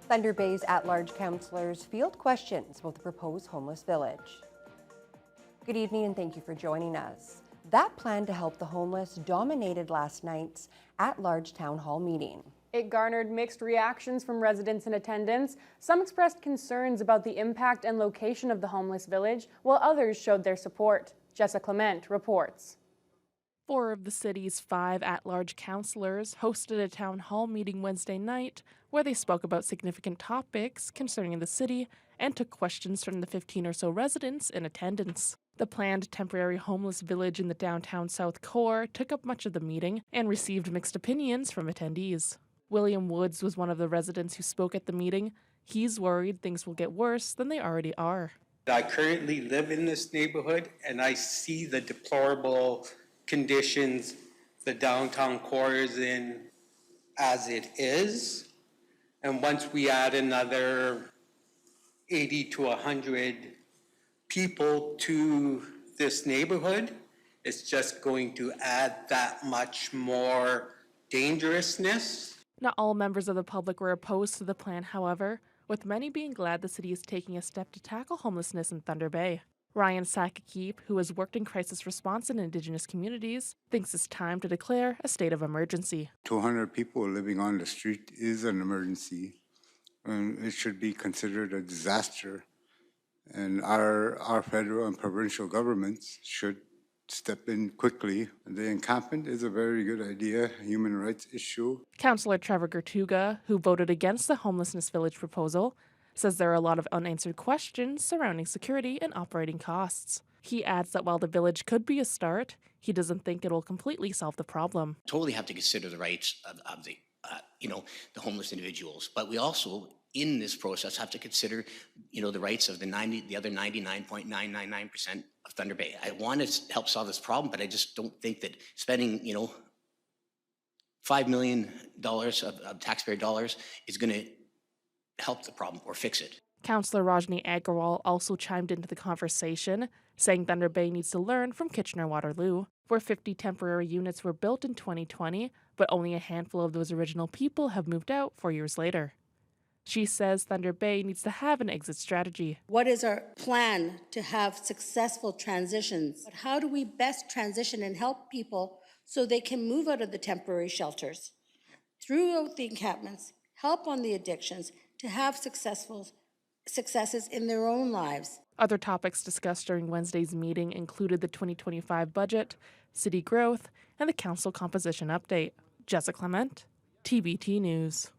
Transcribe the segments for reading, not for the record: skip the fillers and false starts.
Thunder Bay's at-large councillors field questions about the proposed homeless village. Good evening and thank you for joining us. That plan to help the homeless dominated last night's at-large town hall meeting. It garnered mixed reactions from residents in attendance. Some expressed concerns about the impact and location of the homeless village, while others showed their support. Jessica Clement reports. 4 of the city's 5 at-large councillors hosted a town hall meeting Wednesday night where they spoke about significant topics concerning the city and took questions from the 15 or so residents in attendance. The planned temporary homeless village in the downtown South Core took up much of the meeting and received mixed opinions from attendees. William Woods was one of the residents who spoke at the meeting. He's worried things will get worse than they already are. I currently live in this neighborhood and I see the deplorable conditions the downtown core is in as it is. And once we add another 80 to 100 people to this neighborhood, it's just going to add that much more dangerousness. Not all members of the public were opposed to the plan, however, with many being glad the city is taking a step to tackle homelessness in Thunder Bay. Ryan Sakakeep, who has worked in crisis response in Indigenous communities, thinks it's time to declare a state of emergency. 200 people living on the street is an emergency, and it should be considered a disaster. And our federal and provincial governments should step in quickly. The encampment is a very good idea, a human rights issue. Councillor Trevor Gertuga, who voted against the homelessness village proposal, says there are a lot of unanswered questions surrounding security and operating costs. He adds that while the village could be a start, he doesn't think it will completely solve the problem. Totally have to consider the rights of the the homeless individuals, but we also, in this process, have to consider, the rights of the other 99.999% of Thunder Bay. I want to help solve this problem, but I just don't think that spending, $5 million of taxpayer dollars is going to help the problem or fix it. Councillor Rajni Agrawal also chimed into the conversation, saying Thunder Bay needs to learn from Kitchener-Waterloo, where 50 temporary units were built in 2020, but only a handful of those original people have moved out 4 years later. She says Thunder Bay needs to have an exit strategy. What is our plan to have successful transitions? But how do we best transition and help people so they can move out of the temporary shelters, throughout the encampments, help on the addictions, to have successes in their own lives? Other topics discussed during Wednesday's meeting included the 2025 budget, city growth, and the council composition update. Jessica Clement, TBT News.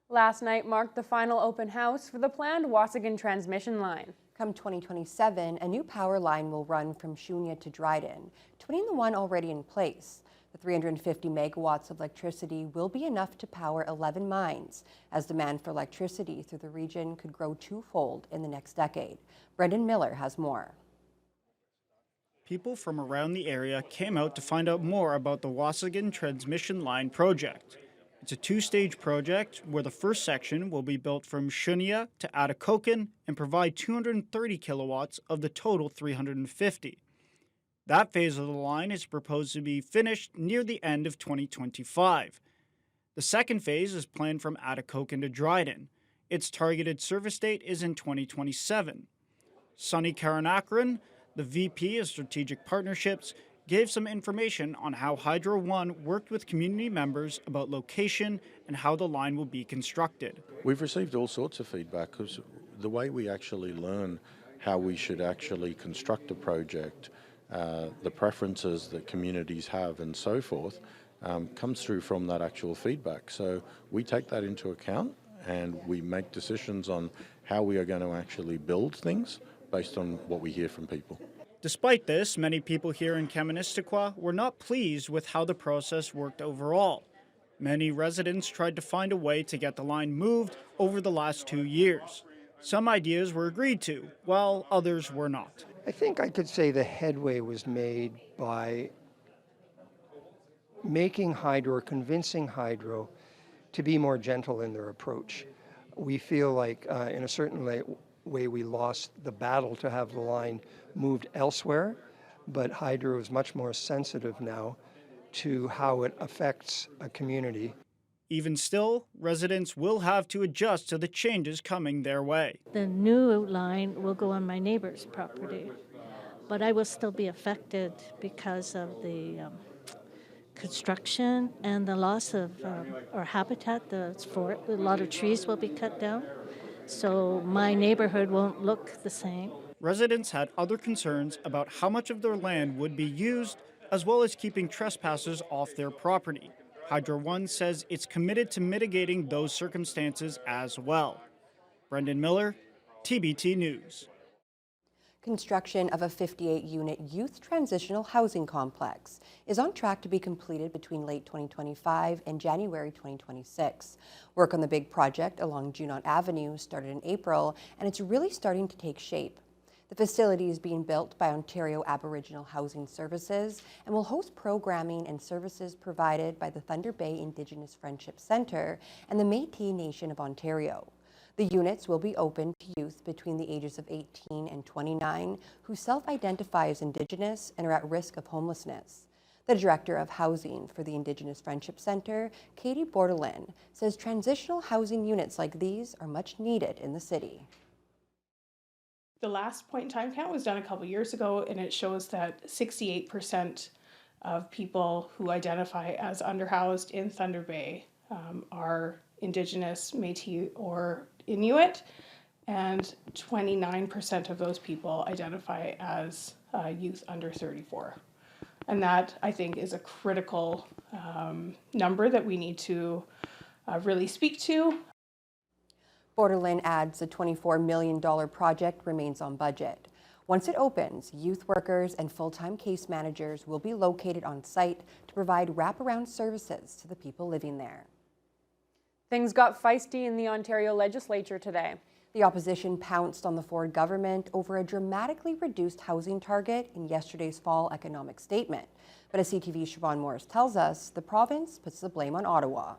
Last night marked the final open house for the planned Wasigan transmission line. Come 2027, a new power line will run from Shunya to Dryden, twinning the one already in place. The 350 megawatts of electricity will be enough to power 11 mines, as demand for electricity through the region could grow twofold in the next decade. Brendan Miller has more. People from around the area came out to find out more about the Wasigan transmission line project. It's a 2-stage project where the first section will be built from Shunya to Atakokan and provide 230 kilowatts of the total 350. That phase of the line is proposed to be finished near the end of 2025. The second phase is planned from Atakokan to Dryden. Its targeted service date is in 2027. Sunny Karanakaran, the VP of Strategic Partnerships, gave some information on how Hydro One worked with community members about location and how the line will be constructed. We've received all sorts of feedback because the way we actually learn how we should actually construct a project, the preferences that communities have and so forth, comes through from that actual feedback. So we take that into account and we make decisions on how we are going to actually build things based on what we hear from people. Despite this, many people here in Kaministiquia were not pleased with how the process worked overall. Many residents tried to find a way to get the line moved over the last 2 years. Some ideas were agreed to, while others were not. I think I could say the headway was made by making Hydro, convincing Hydro to be more gentle in their approach. We feel like in a certain way we lost the battle to have the line moved elsewhere, but Hydro is much more sensitive now to how it affects a community. Even still, residents will have to adjust to the changes coming their way. The new line will go on my neighbor's property, but I will still be affected because of the construction and the loss of our habitat. A lot of trees will be cut down, so my neighborhood won't look the same. Residents had other concerns about how much of their land would be used, as well as keeping trespassers off their property. Hydro One says it's committed to mitigating those circumstances as well. Brendan Miller, TBT News. Construction of a 58-unit youth transitional housing complex is on track to be completed between late 2025 and January 2026. Work on the big project along Junot Avenue started in April, and it's really starting to take shape. The facility is being built by Ontario Aboriginal Housing Services and will host programming and services provided by the Thunder Bay Indigenous Friendship Centre and the Métis Nation of Ontario. The units will be open to youth between the ages of 18 and 29 who self-identify as Indigenous and are at risk of homelessness. The Director of Housing for the Indigenous Friendship Centre, Katie Bordelin, says transitional housing units like these are much needed in the city. The last point in time count was done a couple years ago, and it shows that 68% of people who identify as underhoused in Thunder Bay are Indigenous, Métis, or Inuit, and 29% of those people identify as youth under 34. And that, I think, is a critical number that we need to really speak to. Borderland adds the $24 million project remains on budget. Once it opens, youth workers and full-time case managers will be located on site to provide wraparound services to the people living there. Things got feisty in the Ontario legislature today. The opposition pounced on the Ford government over a dramatically reduced housing target in yesterday's fall economic statement. But as CTV's Siobhan Morris tells us, the province puts the blame on Ottawa.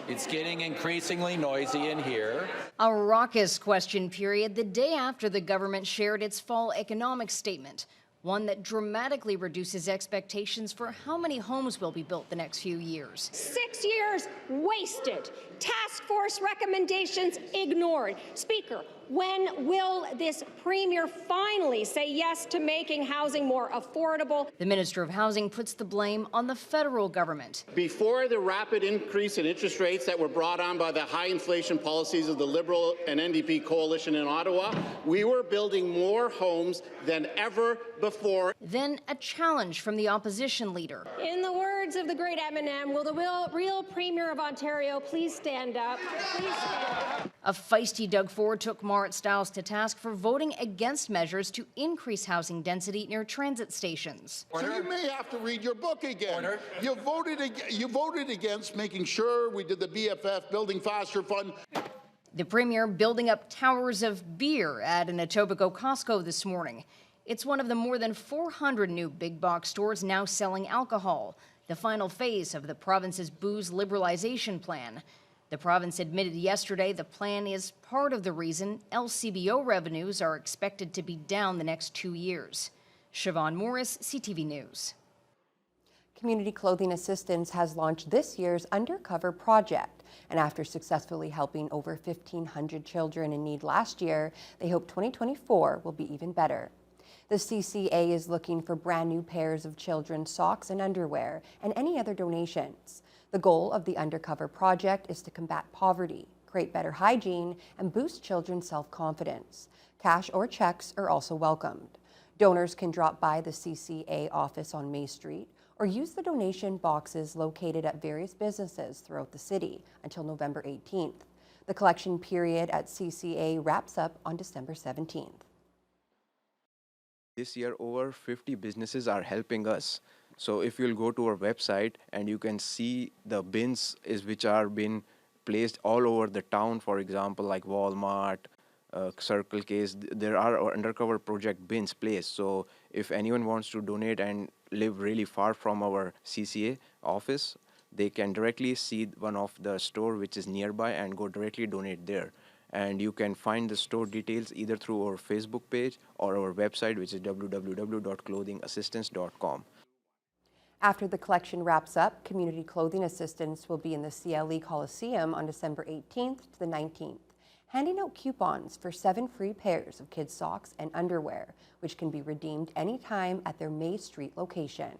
It's getting increasingly noisy in here. A raucous question period the day after the government shared its fall economic statement, one that dramatically reduces expectations for how many homes will be built the next few years. 6 years wasted. Task force recommendations ignored. Speaker, when will this premier finally say yes to making housing more affordable? The Minister of Housing puts the blame on the federal government. Before the rapid increase in interest rates that were brought on by the high inflation policies of the Liberal and NDP coalition in Ottawa, we were building more homes than ever before. Then a challenge from the opposition leader. In the words of the great Eminem, will the real premier of Ontario please stand up? Please stand up. A feisty Doug Ford took Marit Stiles to task for voting against measures to increase housing density near transit stations. So you may have to read your book again. You voted against making sure we did the BFF Building Faster Fund. The premier building up towers of beer at an Etobicoke Costco this morning. It's one of the more than 400 new big box stores now selling alcohol, the final phase of the province's booze liberalization plan. The province admitted yesterday the plan is part of the reason LCBO revenues are expected to be down the next 2 years. Siobhan Morris, CTV News. Community Clothing Assistance has launched this year's Undercover Project, and after successfully helping over 1,500 children in need last year, they hope 2024 will be even better. The CCA is looking for brand new pairs of children's socks and underwear and any other donations. The goal of the Undercover Project is to combat poverty, create better hygiene, and boost children's self-confidence. Cash or checks are also welcomed. Donors can drop by the CCA office on May Street or use the donation boxes located at various businesses throughout the city until November 18th. The collection period at CCA wraps up on December 17th. This year, over 50 businesses are helping us. So if you'll go to our website and you can see the bins which are being placed all over the town, for example, like Walmart, Circle Case, there are Undercover Project bins placed. So if anyone wants to donate and live really far from our CCA office, they can directly see one of the store which is nearby and go directly donate there. And you can find the store details either through our Facebook page or our website, which is www.clothingassistance.com. After the collection wraps up, community clothing assistants will be in the CLE Coliseum on December 18th to the 19th, handing out coupons for 7 free pairs of kids' socks and underwear, which can be redeemed anytime at their May Street location.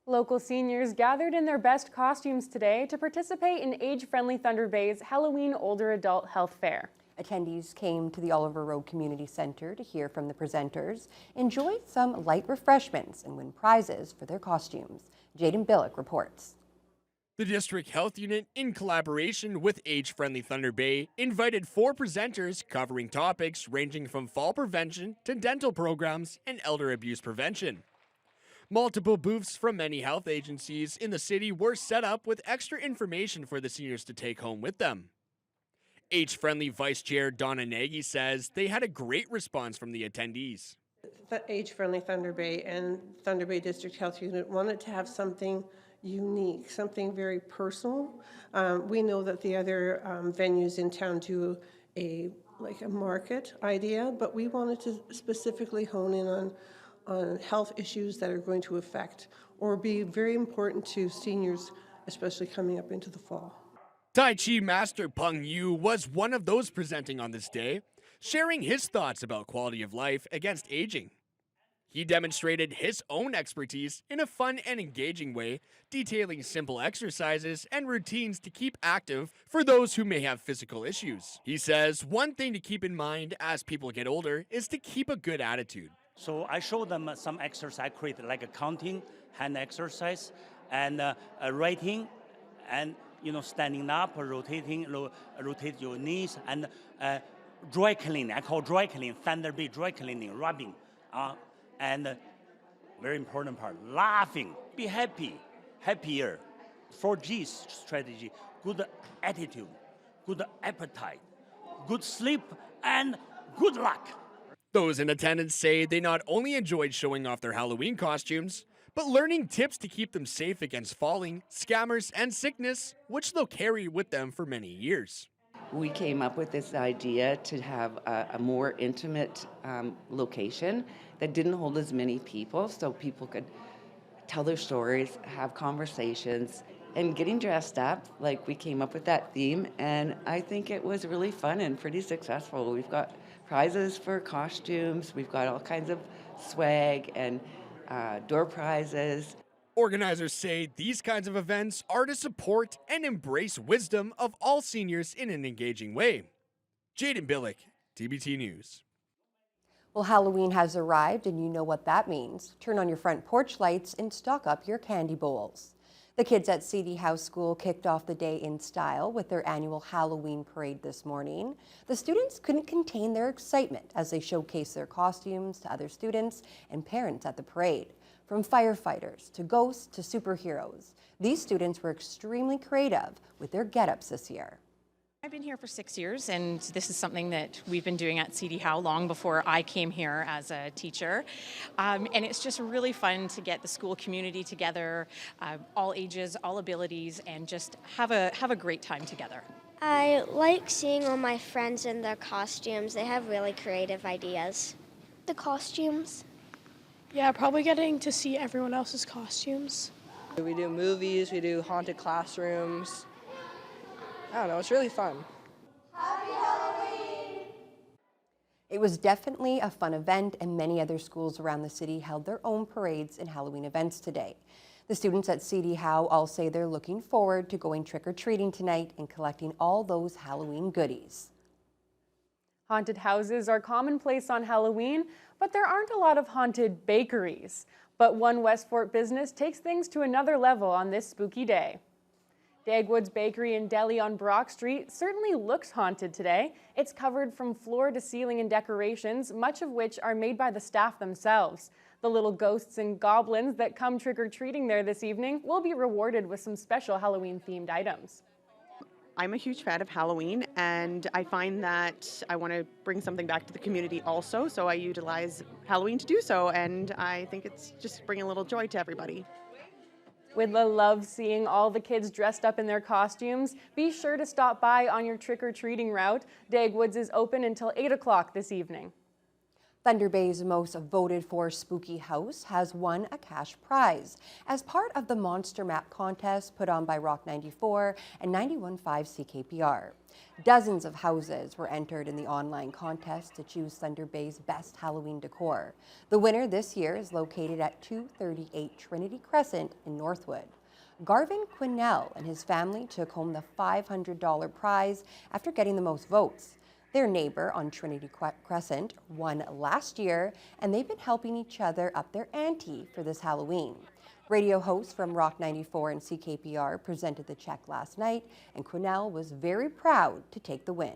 Local seniors gathered in their best costumes today to participate in age-friendly Thunder Bay's Halloween Older Adult Health Fair. Attendees came to the Oliver Road Community Center to hear from the presenters, enjoy some light refreshments, and win prizes for their costumes. Jaden Billick reports. The District Health Unit, in collaboration with Age Friendly Thunder Bay, invited 4 presenters covering topics ranging from fall prevention to dental programs and elder abuse prevention. Multiple booths from many health agencies in the city were set up with extra information for the seniors to take home with them. Age-Friendly Vice Chair Donna Nagy says they had a great response from the attendees. The Age-Friendly Thunder Bay and Thunder Bay District Health Unit wanted to have something unique, something very personal. We know that the other venues in town do a market idea, but we wanted to specifically hone in on health issues that are going to affect or be very important to seniors, especially coming up into the fall. Tai Chi Master Peng Yu was one of those presenting on this day, sharing his thoughts about quality of life against aging. He demonstrated his own expertise in a fun and engaging way, detailing simple exercises and routines to keep active for those who may have physical issues. He says one thing to keep in mind as people get older is to keep a good attitude. So I show them some exercise I created, like a counting, hand exercise, and writing, and standing up, rotate your knees, and dry cleaning. I call dry cleaning, Thunder Bay dry cleaning, rubbing. And very important part, laughing. Be happy, happier. 4G strategy, good attitude, good appetite, good sleep, and good luck. Those in attendance say they not only enjoyed showing off their Halloween costumes, but learning tips to keep them safe against falling, scammers, and sickness, which they'll carry with them for many years. We came up with this idea to have a more intimate location that didn't hold as many people, so people could tell their stories, have conversations, and getting dressed up. We came up with that theme, and I think it was really fun and pretty successful. We've got prizes for costumes, we've got all kinds of swag and door prizes. Organizers say these kinds of events are to support and embrace wisdom of all seniors in an engaging way. Jaden Billick, TBT News. Well, Halloween has arrived, and you know what that means. Turn on your front porch lights and stock up your candy bowls. The kids at CD House School kicked off the day in style with their annual Halloween parade this morning. The students couldn't contain their excitement as they showcased their costumes to other students and parents at the parade. From firefighters to ghosts to superheroes, these students were extremely creative with their get-ups this year. I've been here for 6 years, and this is something that we've been doing at CD Howe long before I came here as a teacher. And it's just really fun to get the school community together, all ages, all abilities, and just have a great time together. I like seeing all my friends in their costumes. They have really creative ideas. The costumes. Yeah, probably getting to see everyone else's costumes. We do movies, we do haunted classrooms. I don't know, it's really fun. Happy Halloween! It was definitely a fun event, and many other schools around the city held their own parades and Halloween events today. The students at CD Howe all say they're looking forward to going trick-or-treating tonight and collecting all those Halloween goodies. Haunted houses are commonplace on Halloween, but there aren't a lot of haunted bakeries. But one Westfort business takes things to another level on this spooky day. Dagwood's Bakery and Deli on Brock Street certainly looks haunted today. It's covered from floor to ceiling in decorations, much of which are made by the staff themselves. The little ghosts and goblins that come trick-or-treating there this evening will be rewarded with some special Halloween-themed items. I'm a huge fan of Halloween, and I find that I want to bring something back to the community also, so I utilize Halloween to do so, and I think it's just bringing a little joy to everybody. Widla loves seeing all the kids dressed up in their costumes. Be sure to stop by on your trick-or-treating route. Dagwoods is open until 8 o'clock this evening. Thunder Bay's most voted for spooky house has won a cash prize as part of the Monster Map contest put on by Rock 94 and 91.5 CKPR. Dozens of houses were entered in the online contest to choose Thunder Bay's best Halloween decor. The winner this year is located at 238 Trinity Crescent in Northwood. Garvin Quinnell and his family took home the $500 prize after getting the most votes. Their neighbor on Trinity Crescent won last year, and they've been helping each other up their ante for this Halloween. Radio hosts from Rock 94 and CKPR presented the check last night, and Quinnell was very proud to take the win.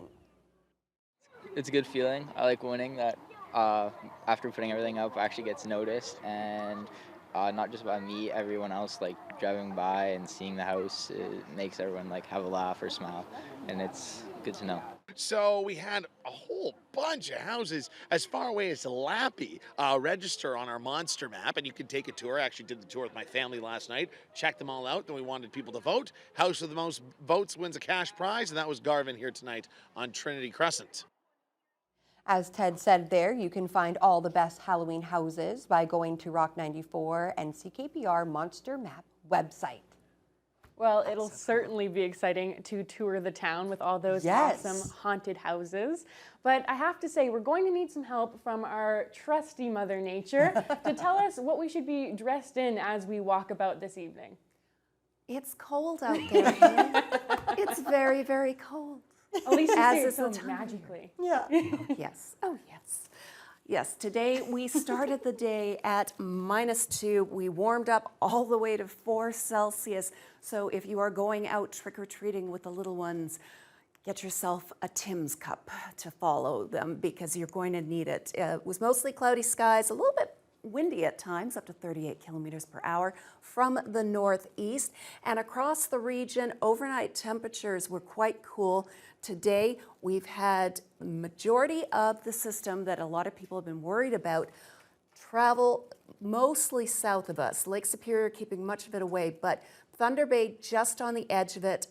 It's a good feeling. I like winning that after putting everything up actually gets noticed, and not just by me, everyone else like driving by and seeing the house, it makes everyone like have a laugh or smile, and it's good to know. So we had a whole bunch of houses as far away as Lappy register on our Monster Map, and you can take a tour. I actually did the tour with my family last night, checked them all out, then we wanted people to vote. House with the most votes wins a cash prize, and that was Garvin here tonight on Trinity Crescent. As Ted said there, you can find all the best Halloween houses by going to Rock 94 and CKPR Monster Map website. Well, it'll certainly be exciting to tour the town with all those awesome haunted houses. But I have to say, we're going to need some help from our trusty Mother Nature to tell us what we should be dressed in as we walk about this evening. It's cold out there. It's very, very cold. At least you as say it is so the time. magically. Yeah. Yes. Oh, yes. Yes, today we started the day at -2. We warmed up all the way to 4 Celsius. So if you are going out trick-or-treating with the little ones, get yourself a Tim's cup to follow them because you're going to need it. It was mostly cloudy skies, a little bit windy at times, up to 38 kilometers per hour from the northeast. And across the region, overnight temperatures were quite cool. Today, we've had the majority of the system that a lot of people have been worried about travel mostly south of us. Lake Superior keeping much of it away, but Thunder Bay just on the edge of it.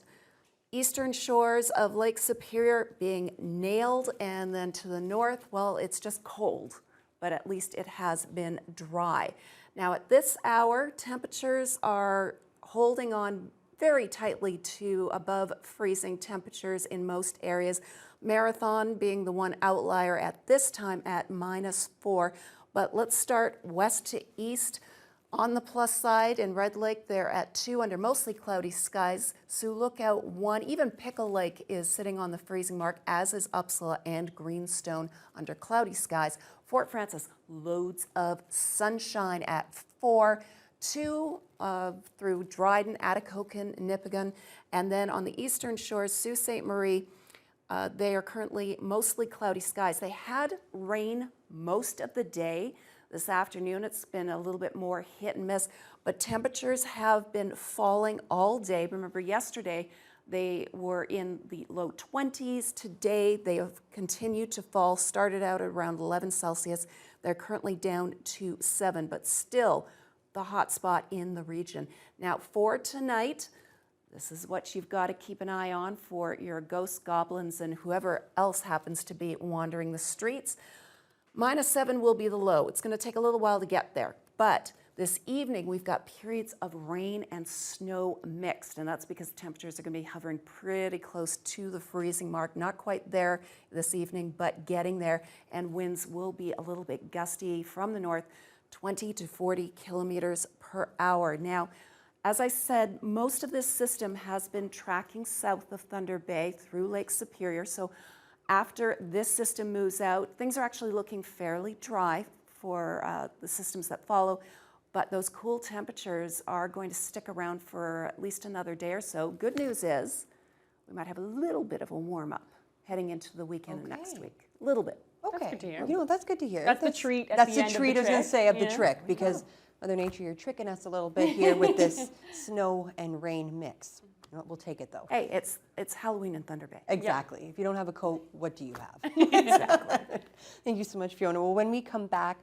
Eastern shores of Lake Superior being nailed, and then to the north, well, it's just cold, but at least it has been dry. Now at this hour, temperatures are holding on very tightly to above freezing temperatures in most areas. Marathon being the one outlier at this time at -4. But let's start west to east. On the plus side in Red Lake, they're at 2 under mostly cloudy skies. Sioux Lookout 1, even Pickle Lake is sitting on the freezing mark, as is Upsala and Greenstone under cloudy skies. Fort Frances, loads of sunshine at 4. 2 through Dryden, Atikokan, Nipigon, and then on the eastern shores, Sault Ste. Marie, they are currently mostly cloudy skies. They had rain most of the day. This afternoon, it's been a little bit more hit and miss, but temperatures have been falling all day. Remember, yesterday, they were in the low 20s. Today, they have continued to fall, started out at around 11 Celsius. They're currently down to 7, but still the hot spot in the region. Now, for tonight, this is what you've got to keep an eye on for your ghosts, goblins, and whoever else happens to be wandering the streets. -7 will be the low. It's going to take a little while to get there, but this evening we've got periods of rain and snow mixed, and that's because temperatures are going to be hovering pretty close to the freezing mark. Not quite there this evening, but getting there, and winds will be a little bit gusty from the north, 20 to 40 kilometers per hour. Now, as I said, most of this system has been tracking south of Thunder Bay through Lake Superior. So after this system moves out, things are actually looking fairly dry for the systems that follow. But those cool temperatures are going to stick around for at least another day or so. Good news is we might have a little bit of a warm-up heading into the weekend of next week. A little bit. Okay. That's good to hear. You know, that's good to hear. That's the treat at That's the the end of treat the I was going to trick. say of the Yeah. trick, because Mother Nature, you're tricking us a little bit here with this snow and rain mix. You know, we'll take it though. Hey, it's Halloween in Thunder Bay. Exactly. If you don't have a coat, what do you have? Exactly. Thank you so much, Fiona. Well, when we come back,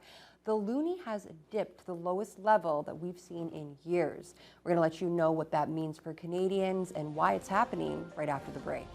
the loonie has dipped to the lowest level that we've seen in years. We're going to let you know what that means for Canadians and why it's happening right after the break.